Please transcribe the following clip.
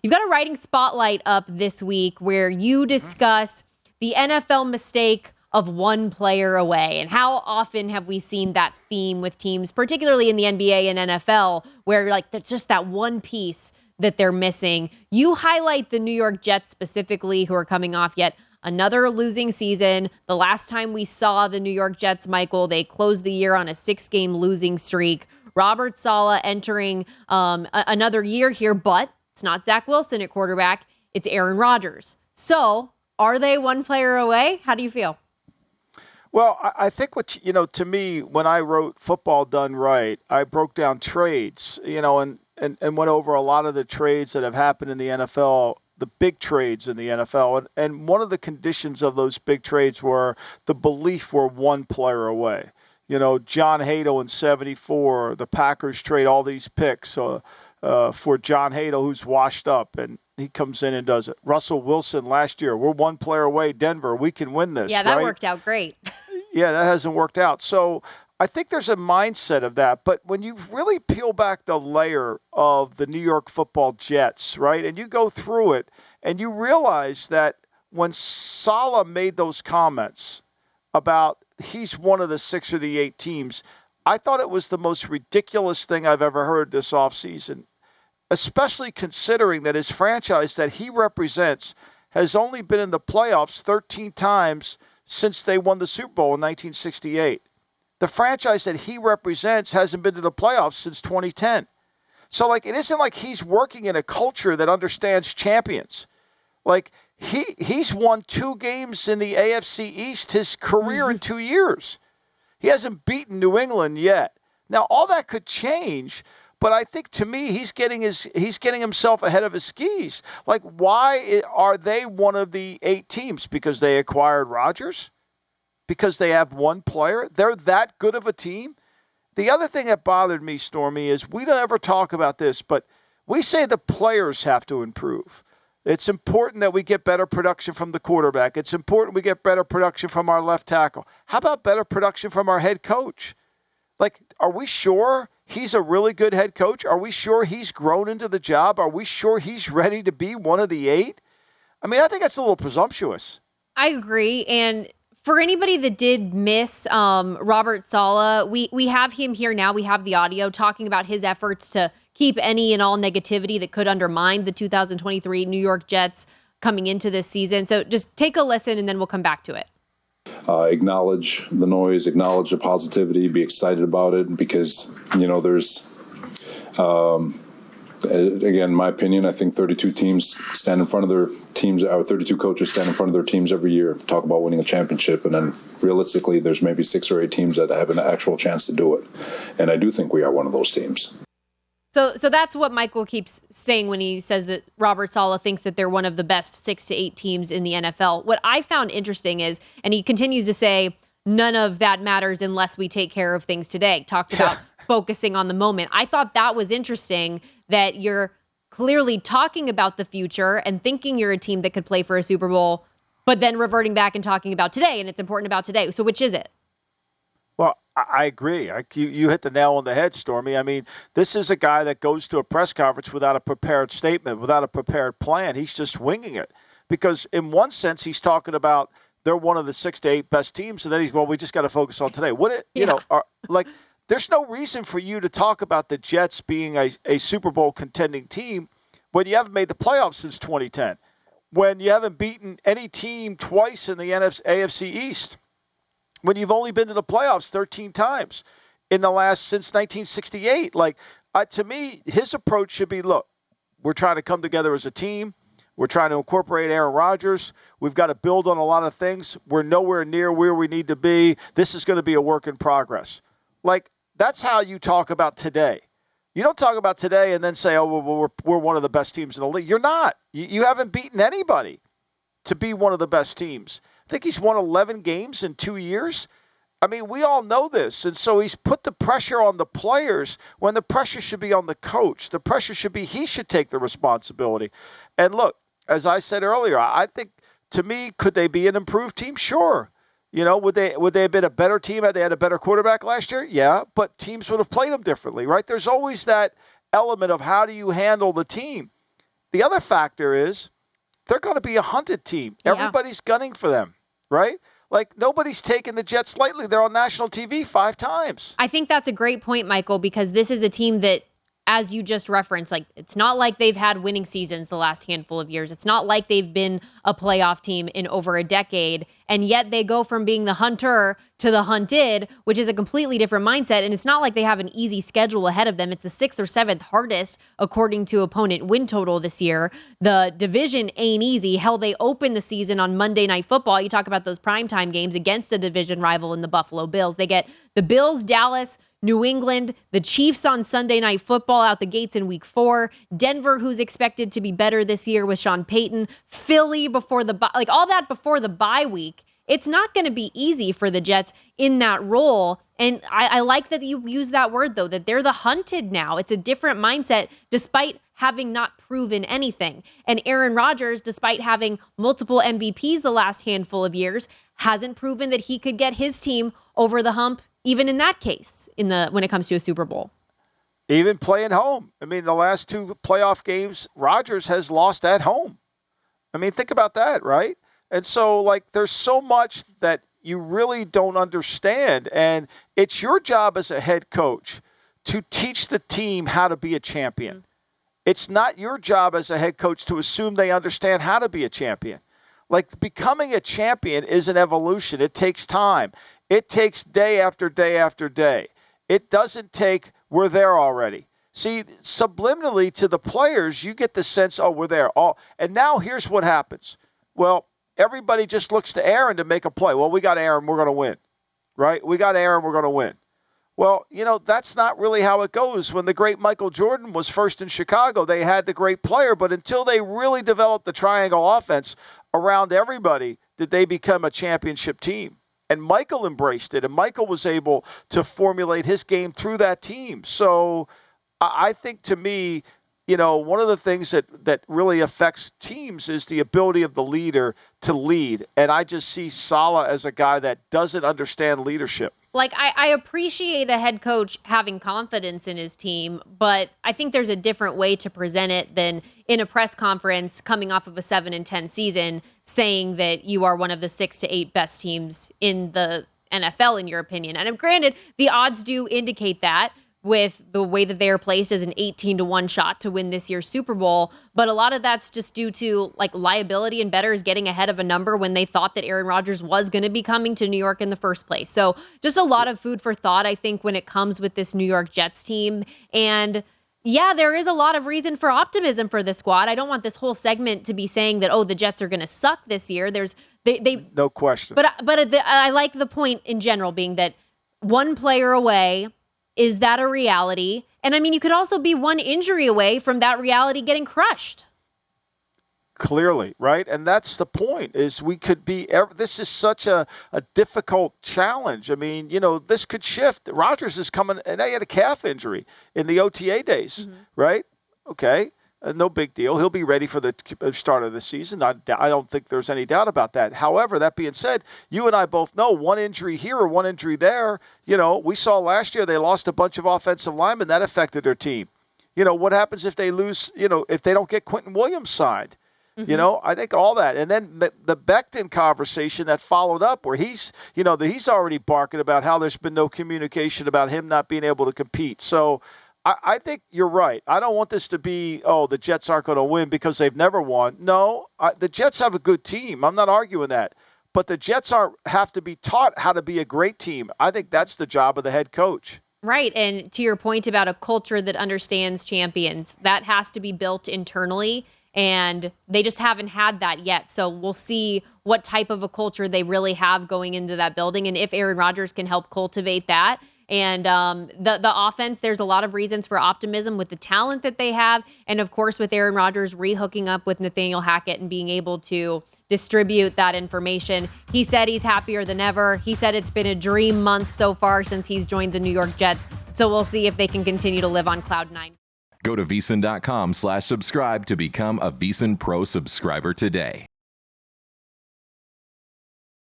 You've got a writing spotlight up this week where you discuss the NFL mistake of one player away. And how often have we seen that theme with teams, particularly in the NBA and NFL, where like there's just that one piece that they're missing. You highlight the New York Jets specifically, who are coming off yet another losing season. The last time we saw the New York Jets, Michael, they closed the year on a 6-game losing streak. Robert Saleh entering another year here, but it's not Zach Wilson at quarterback. It's Aaron Rodgers. So are they one player away? How do you feel? Well, I think to me, when I wrote Football Done Right, I broke down trades, and went over a lot of the trades that have happened in the NFL, the big trades in the NFL. And one of the conditions of those big trades were the belief we're one player away. John Hadle in 74, the Packers trade all these picks for John Hadle, who's washed up, and he comes in and does it. Russell Wilson last year, we're one player away, Denver, we can win this. Yeah, that right? worked out great. Yeah, that hasn't worked out. So I think there's a mindset of that. But when you really peel back the layer of the New York Football Jets, right, and you go through it, and you realize that when Saleh made those comments about he's one of the 6 or the 8 teams, I thought it was the most ridiculous thing I've ever heard this offseason, especially considering that his franchise that he represents has only been in the playoffs 13 times since they won the Super Bowl in 1968. The franchise that he represents hasn't been to the playoffs since 2010. So, it isn't like he's working in a culture that understands champions. He's won 2 games in the AFC East his career in 2 years. He hasn't beaten New England yet. Now, all that could change, but I think to me he's getting himself ahead of his skis. Why are they one of the 8 teams? Because they acquired Rodgers? Because they have one player? They're that good of a team? The other thing that bothered me, Stormy, is we don't ever talk about this, but we say the players have to improve. It's important that we get better production from the quarterback. It's important we get better production from our left tackle. How about better production from our head coach? Are we sure he's a really good head coach? Are we sure he's grown into the job? Are we sure he's ready to be one of the 8? I think that's a little presumptuous. I agree. And for anybody that did miss Robert Saleh, we have him here now. We have the audio talking about his efforts to keep any and all negativity that could undermine the 2023 New York Jets coming into this season. So just take a listen and then we'll come back to it. Acknowledge the noise, acknowledge the positivity, be excited about it because, there's, again, my opinion, I think 32 teams stand in front of their teams, or 32 coaches stand in front of their teams every year, talk about winning a championship, and then realistically there's maybe 6 or 8 teams that have an actual chance to do it. And I do think we are one of those teams. So that's what Michael keeps saying when he says that Robert Saleh thinks that they're one of the best 6 to 8 teams in the NFL. What I found interesting is, and he continues to say, none of that matters unless we take care of things today. Talked about focusing on the moment. I thought that was interesting that you're clearly talking about the future and thinking you're a team that could play for a Super Bowl, but then reverting back and talking about today, and it's important about today. So which is it? Well, I agree. You hit the nail on the head, Stormy. This is a guy that goes to a press conference without a prepared statement, without a prepared plan. He's just winging it. Because in one sense, he's talking about they're one of the 6 to 8 best teams, and then we just got to focus on today. There's no reason for you to talk about the Jets being a Super Bowl contending team when you haven't made the playoffs since 2010, when you haven't beaten any team twice in the AFC East, when you've only been to the playoffs 13 times since 1968. To me, his approach should be, look, we're trying to come together as a team. We're trying to incorporate Aaron Rodgers. We've got to build on a lot of things. We're nowhere near where we need to be. This is going to be a work in progress. That's how you talk about today. You don't talk about today and then say, we're one of the best teams in the league. You're not. You haven't beaten anybody to be one of the best teams. I think he's won 11 games in 2 years. We all know this. And so he's put the pressure on the players when the pressure should be on the coach. The pressure should be he should take the responsibility. And look, as I said earlier, I think, to me, could they be an improved team? Sure. Would they have been a better team had they had a better quarterback last year? Yeah, but teams would have played them differently, right? There's always that element of how do you handle the team. The other factor is they're going to be a hunted team. Yeah. Everybody's gunning for them, right? Like, nobody's taken the Jets lightly. They're on national TV 5 times. I think that's a great point, Michael, because this is a team that, as you just referenced, like, it's not like they've had winning seasons the last handful of years. It's not like they've been a playoff team in over a decade. And yet they go from being the hunter to the hunted, which is a completely different mindset. And it's not like they have an easy schedule ahead of them. It's the 6th or 7th hardest, according to opponent win total this year. The division ain't easy. Hell, they open the season on Monday Night Football. You talk about those primetime games against a division rival in the Buffalo Bills. They get the Bills, Dallas, New England, the Chiefs on Sunday Night Football out the gates in week 4, Denver, who's expected to be better this year with Sean Payton, Philly before the like all that before the bye week. It's not going to be easy for the Jets in that role. And I like that you use that word, though, that they're the hunted now. It's a different mindset despite having not proven anything. And Aaron Rodgers, despite having multiple MVPs the last handful of years, hasn't proven that he could get his team over the hump, even in that case, when it comes to a Super Bowl. Even playing home. I mean, the last 2 playoff games, Rodgers has lost at home. I mean, think about that, right? And so, like, there's so much that you really don't understand. And it's your job as a head coach to teach the team how to be a champion. It's not your job as a head coach to assume they understand how to be a champion. Like, becoming a champion is an evolution. It takes time. It takes day after day after day. It doesn't take, we're there already. See, subliminally to the players, you get the sense, oh, we're there. Oh, and now here's what happens. Well, everybody just looks to Aaron to make a play. Well, we got Aaron, we're going to win, right? We got Aaron, we're going to win. Well, that's not really how it goes. When the great Michael Jordan was first in Chicago, they had the great player, but until they really developed the triangle offense around everybody, did they become a championship team. And Michael embraced it, and Michael was able to formulate his game through that team. So I think, to me, one of the things that really affects teams is the ability of the leader to lead. And I just see Saleh as a guy that doesn't understand leadership. Like, I appreciate a head coach having confidence in his team, but I think there's a different way to present it than in a press conference coming off of a 7-10 season saying that you are one of the 6 to 8 best teams in the NFL, in your opinion. And granted, the odds do indicate that, with the way that they are placed as an 18-1 shot to win this year's Super Bowl. But a lot of that's just due to like liability and bettors getting ahead of a number when they thought that Aaron Rodgers was going to be coming to New York in the first place. So just a lot of food for thought, I think, when it comes with this New York Jets team. And yeah, there is a lot of reason for optimism for this squad. I don't want this whole segment to be saying that, oh, the Jets are going to suck this year. No question. But I like the point in general being that one player away. Is that a reality? And I mean, you could also be one injury away from that reality getting crushed. Clearly, right? And that's the point, is we could be – this is such a difficult challenge. I mean, this could shift. Rodgers is coming – and they had a calf injury in the OTA days, right? Okay. No big deal. He'll be ready for the start of the season. I don't think there's any doubt about that. However, that being said, you and I both know one injury here or one injury there. We saw last year they lost a bunch of offensive linemen. That affected their team. What happens if they lose, if they don't get Quentin Williams signed? I think all that. And then the Becton conversation that followed up where he's already barking about how there's been no communication about him not being able to compete. So I think you're right. I don't want this to be, the Jets aren't going to win because they've never won. No, the Jets have a good team. I'm not arguing that. But the Jets have to be taught how to be a great team. I think that's the job of the head coach. Right. And to your point about a culture that understands champions, that has to be built internally. And they just haven't had that yet. So we'll see what type of a culture they really have going into that building. And if Aaron Rodgers can help cultivate that. And the offense, there's a lot of reasons for optimism with the talent that they have. And, of course, with Aaron Rodgers re-hooking up with Nathaniel Hackett and being able to distribute that information. He said he's happier than ever. He said it's been a dream month so far since he's joined the New York Jets. So we'll see if they can continue to live on Cloud 9. Go to VSiN.com/subscribe to become a VSiN Pro subscriber today.